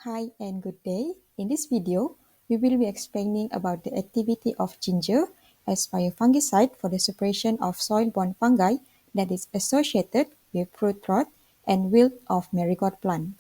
Hi and good day. In this video, we will be explaining about the activity of ginger as biofungicide for the suppression of soil-borne fungi that is associated with fruit rot and wilt of marigold plant.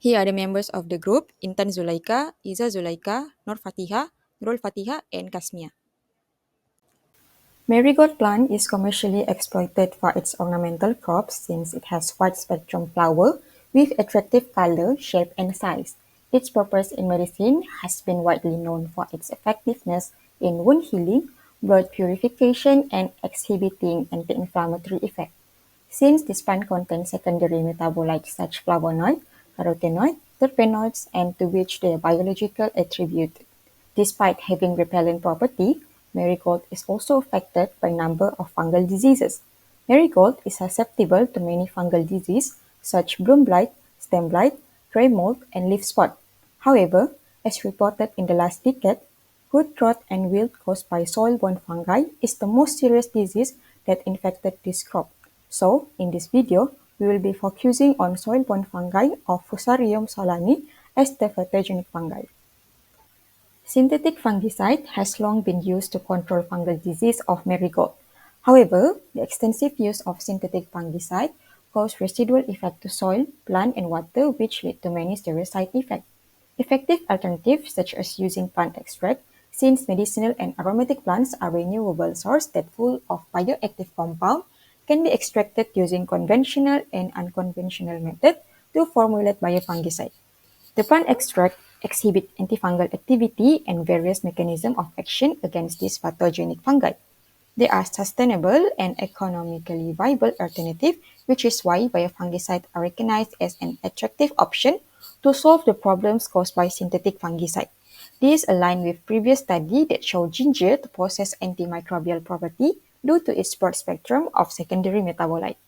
Here are the members of the group: Intan Zulaikah, Zulaikah, Nur Fatihah, Nurul Fatihah, and Kasmia. Marigold plant is commercially exploited for its ornamental crops since it has wide-spectrum flower with attractive color, shape, and size. Its purpose in medicine has been widely known for its effectiveness in wound healing, blood purification, and exhibiting anti-inflammatory effect. Since this plant contains secondary metabolites such flavonoid, carotenoid, terpenoids, and to which they are biological attribute. Despite having repellent property, marigold is also affected by a number of fungal diseases. Marigold is susceptible to many fungal diseases such bloom blight, stem blight, dry mold, and leaf spot. However, as reported in the last decade, fruit rot and wilt caused by soil-borne fungi is the most serious disease that infected this crop. So, in this video, we will be focusing on soil-borne fungi of Fusarium solani as the pathogenic fungi. Synthetic fungicide has long been used to control fungal disease of marigold. However, the extensive use of synthetic fungicide causes residual effect to soil, plant, and water, which lead to many serious side effects. Effective alternatives such as using plant extract, since medicinal and aromatic plants are renewable sources that full of bioactive compound, can be extracted using conventional and unconventional methods to formulate biofungicide. The plant extract exhibit antifungal activity and various mechanisms of action against these pathogenic fungi. They are sustainable and economically viable alternative, which is why biofungicides are recognized as an attractive option to solve the problems caused by synthetic fungicide. This aligns with previous studies that show ginger to possess antimicrobial property due to its broad spectrum of secondary metabolites.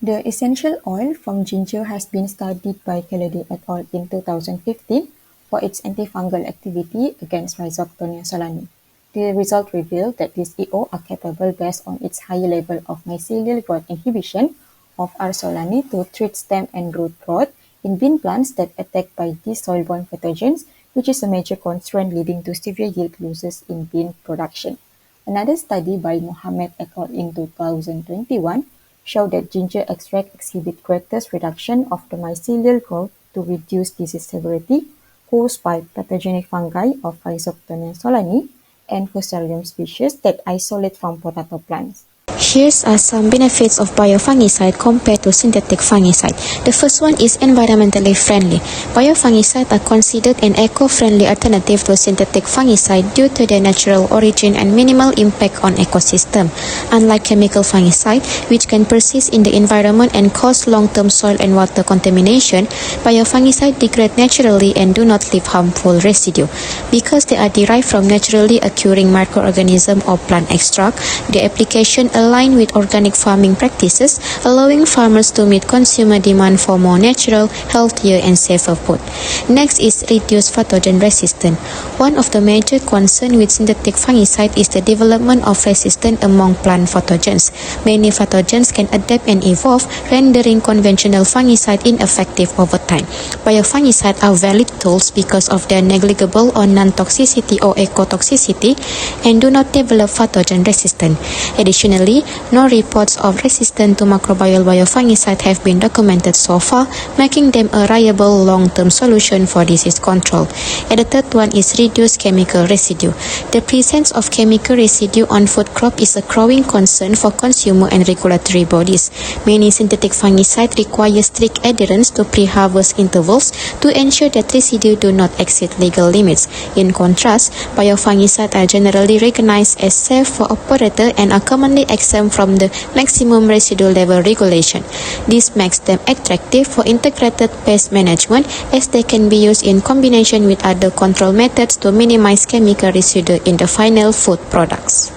The essential oil from ginger has been studied by Calendula et al. In 2015 for its antifungal activity against Rhizoctonia solani. The result revealed that these EO are capable based on its high level of mycelial growth inhibition of R. solani to treat stem and root rot in bean plants that attacked by these soil-borne pathogens, which is a major concern leading to severe yield losses in bean production. Another study by Mohammed et al. In 2021 showed that ginger extract exhibit greatest reduction of the mycelial growth to reduce disease severity caused by pathogenic fungi of Rhizoctonia solani and Fusarium species that isolate from potato plants. Here are some benefits of biofungicide compared to synthetic fungicide. The first one is environmentally friendly. Biofungicides are considered an eco-friendly alternative to synthetic fungicide due to their natural origin and minimal impact on ecosystem. Unlike chemical fungicide, which can persist in the environment and cause long-term soil and water contamination, biofungicide degrade naturally and do not leave harmful residue. Because they are derived from naturally occurring microorganism or plant extract, the application align with organic farming practices, allowing farmers to meet consumer demand for more natural, healthier, and safer food. Next is reduced pathogen resistance. One of the major concerns with synthetic fungicide is the development of resistance among plant pathogens. Many pathogens can adapt and evolve, rendering conventional fungicide ineffective over time. Biofungicides are valid tools because of their negligible or non-toxicity or ecotoxicity and do not develop pathogen resistance. Additionally, no reports of resistance to microbial biofungicide have been documented so far, making them a reliable long-term solution for disease control. And the third one is reduced chemical residue. The presence of chemical residue on food crop is a growing concern for consumer and regulatory bodies. Many synthetic fungicides require strict adherence to pre-harvest intervals to ensure that residue do not exceed legal limits. In contrast, biofungicides are generally recognized as safe for operator and are commonly exempt from the maximum residual level regulation. This makes them attractive for integrated pest management as they can be used in combination with other control methods to minimize chemical residue in the final food products.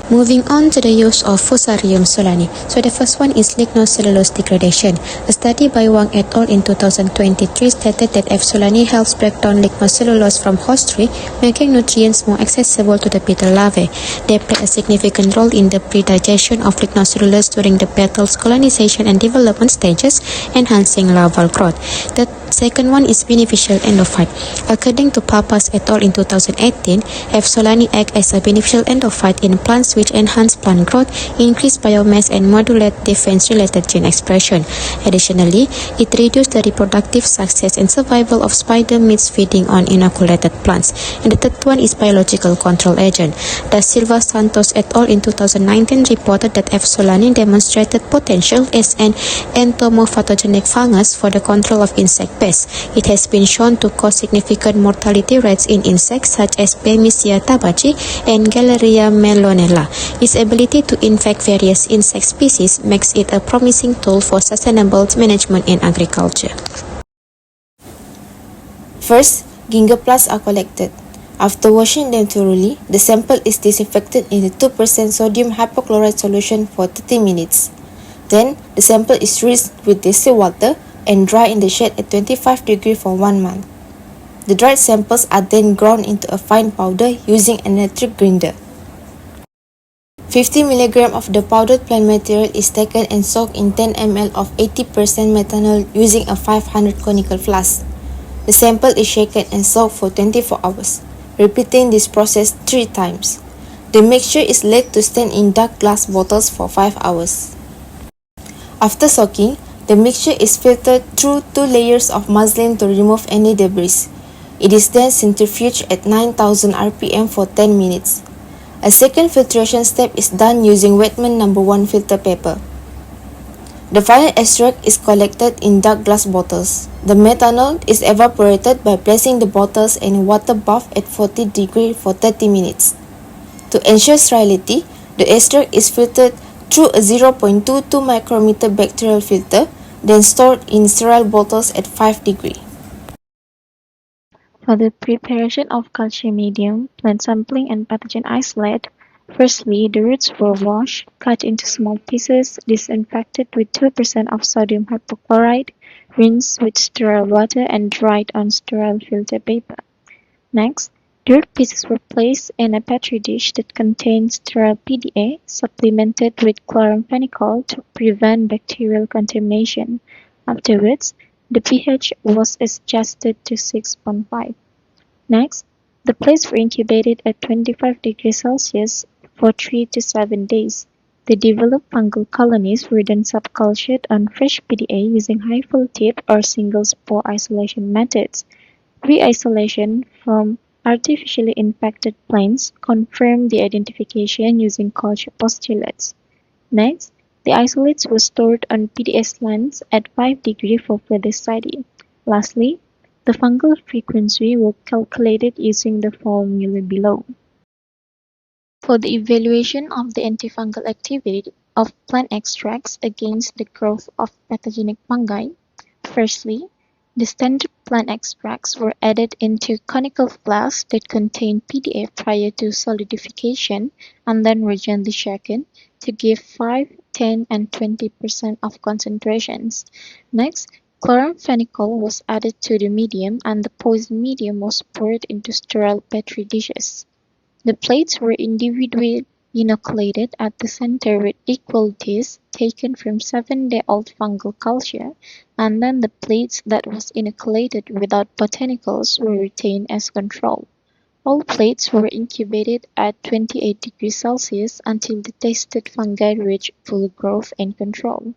Moving on to the use of Fusarium solani. So the first one is lignocellulose degradation. A study by Wang et al. In 2023 stated that F. solani helps break down lignocellulose from host tree, making nutrients more accessible to the beetle larvae. They play a significant role in the predigestion of lignocellulose during the petals colonization and development stages, enhancing larval growth. The second one is beneficial endophyte. According to Papas et al. In 2018, F. solani acts as a beneficial endophyte in plants which enhance plant growth, increase biomass, and modulate defense-related gene expression. Additionally, it reduces the reproductive success and survival of spider mites feeding on inoculated plants. And the third one is biological control agent. Da Silva Santos et al. In 2019 reported that F. solani demonstrated potential as an entomopathogenic fungus for the control of insect pests. It has been shown to cause significant mortality rates in insects such as Bemisia tabaci and Galleria melonella. Its ability to infect various insect species makes it a promising tool for sustainable management in agriculture. First, ginger plugs are collected. After washing them thoroughly, the sample is disinfected in the 2% sodium hypochlorite solution for 30 minutes. Then, the sample is rinsed with distilled water and dried in the shade at 25 degrees for 1 month. The dried samples are then ground into a fine powder using an electric grinder. 50 mg of the powdered plant material is taken and soaked in 10 ml of 80% methanol using a 500 conical flask. The sample is shaken and soaked for 24 hours, repeating this process 3 times. The mixture is let to stand in dark glass bottles for 5 hours. After soaking, the mixture is filtered through 2 layers of muslin to remove any debris. It is then centrifuged at 9,000 rpm for 10 minutes. A second filtration step is done using Wetman No. 1 filter paper. The final extract is collected in dark glass bottles. The methanol is evaporated by placing the bottles in a water bath at 40 degrees for 30 minutes. To ensure sterility, the extract is filtered through a 0.22 micrometer bacterial filter, then stored in sterile bottles at 5 degrees. For the preparation of culture medium, plant sampling and pathogen isolate, firstly, the roots were washed, cut into small pieces, disinfected with 2% of sodium hypochlorite, rinsed with sterile water, and dried on sterile filter paper. Next, the root pieces were placed in a petri dish that contained sterile PDA, supplemented with chloramphenicol to prevent bacterial contamination. Afterwards, the pH was adjusted to 6.5. Next, the plants were incubated at 25 degrees Celsius for 3 to 7 days. The developed fungal colonies were then subcultured on fresh PDA using high full tip or single spore isolation methods. Re-isolation from artificially infected plants confirmed the identification using culture postulates. Next, the isolates were stored on PDA slants at 5 degrees for further study. Lastly, the fungal frequency was calculated using the formula below. For the evaluation of the antifungal activity of plant extracts against the growth of pathogenic fungi, firstly, the standard plant extracts were added into conical flasks that contained PDA prior to solidification and then were gently shaken to give 5, 10, and 20% of concentrations. Next, chloramphenicol was added to the medium and the poison medium was poured into sterile petri dishes. The plates were individually inoculated at the center with equal discs taken from 7-day-old fungal culture, and then the plates that was inoculated without botanicals were retained as control. All plates were incubated at 28 degrees Celsius until the tested fungi reached full growth and control.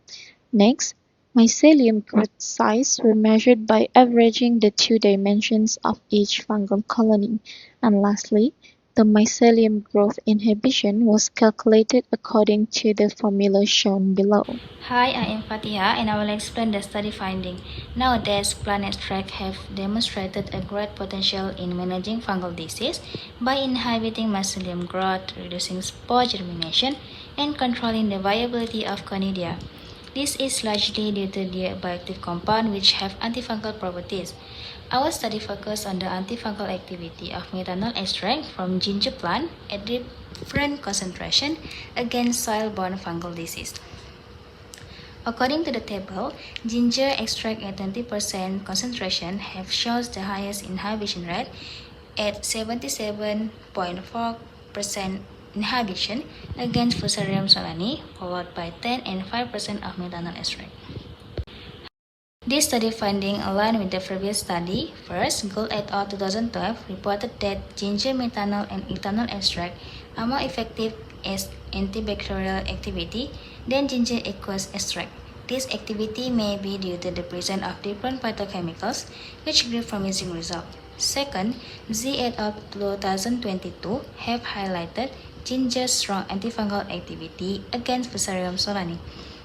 Next, mycelium growth size were measured by averaging the 2 dimensions of each fungal colony. And lastly, the mycelium growth inhibition was calculated according to the formula shown below. Hi, I am Fatia and I will explain the study finding. Nowadays, plant extracts have demonstrated a great potential in managing fungal disease by inhibiting mycelium growth, reducing spore germination, and controlling the viability of conidia. This is largely due to the bioactive compounds which have antifungal properties. Our study focused on the antifungal activity of methanol extract from ginger plant at different concentration against soil-borne fungal disease. According to the table, ginger extract at 20% concentration have shown the highest inhibition rate at 77.4% inhibition against Fusarium solani, followed by 10 and 5% of methanol extract. This study finding aligned with the previous study. First, Gold et al. 2012 reported that ginger methanol and ethanol extract are more effective as antibacterial activity than ginger aqueous extract. This activity may be due to the presence of different phytochemicals, which give promising results. Second, Z et al. 2022 have highlighted ginger's strong antifungal activity against Fusarium solani.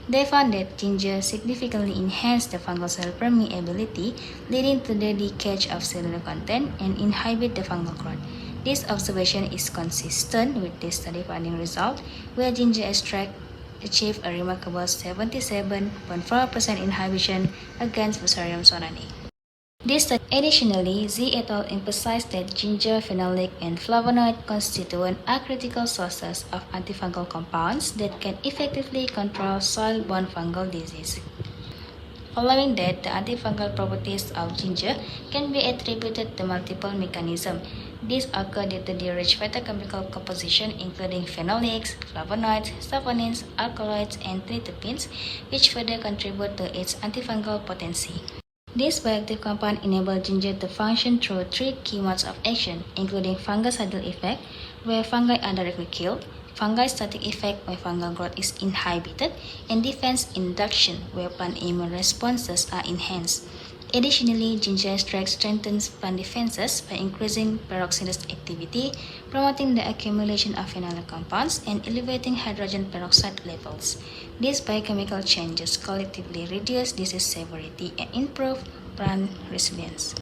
They found that ginger significantly enhanced the fungal cell permeability, leading to the leakage of cellular content and inhibit the fungal growth. This observation is consistent with the study finding result, where ginger extract achieved a remarkable 77.4% inhibition against Fusarium solani. Additionally, Z et al. Emphasized that ginger, phenolic, and flavonoid constituent are critical sources of antifungal compounds that can effectively control soil-borne fungal disease. Following that, the antifungal properties of ginger can be attributed to multiple mechanisms. These occur due to the rich phytochemical composition, including phenolics, flavonoids, saponins, alkaloids, and terpenes, which further contribute to its antifungal potency. This bioactive compound enables ginger to function through three key modes of action, including fungicidal effect, where fungi are directly killed, fungi static effect, where fungal growth is inhibited, and defense induction, where plant immune responses are enhanced. Additionally, ginger extract strengthens plant defenses by increasing peroxidase activity, promoting the accumulation of phenolic compounds, and elevating hydrogen peroxide levels. These biochemical changes collectively reduce disease severity and improve plant resilience.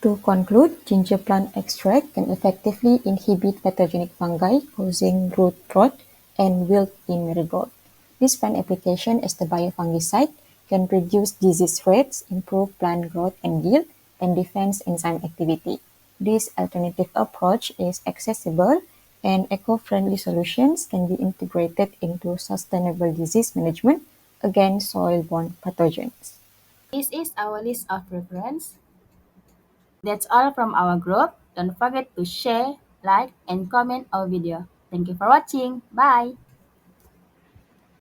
To conclude, ginger plant extract can effectively inhibit pathogenic fungi causing root rot and wilt in marigold. This plant application as the biofungicide can reduce disease rates, improve plant growth and yield, and defense enzyme activity. This alternative approach is accessible, and eco-friendly solutions can be integrated into sustainable disease management against soil-borne pathogens. This is our list of reference. That's all from our group. Don't forget to share, like, and comment our video. Thank you for watching. Bye!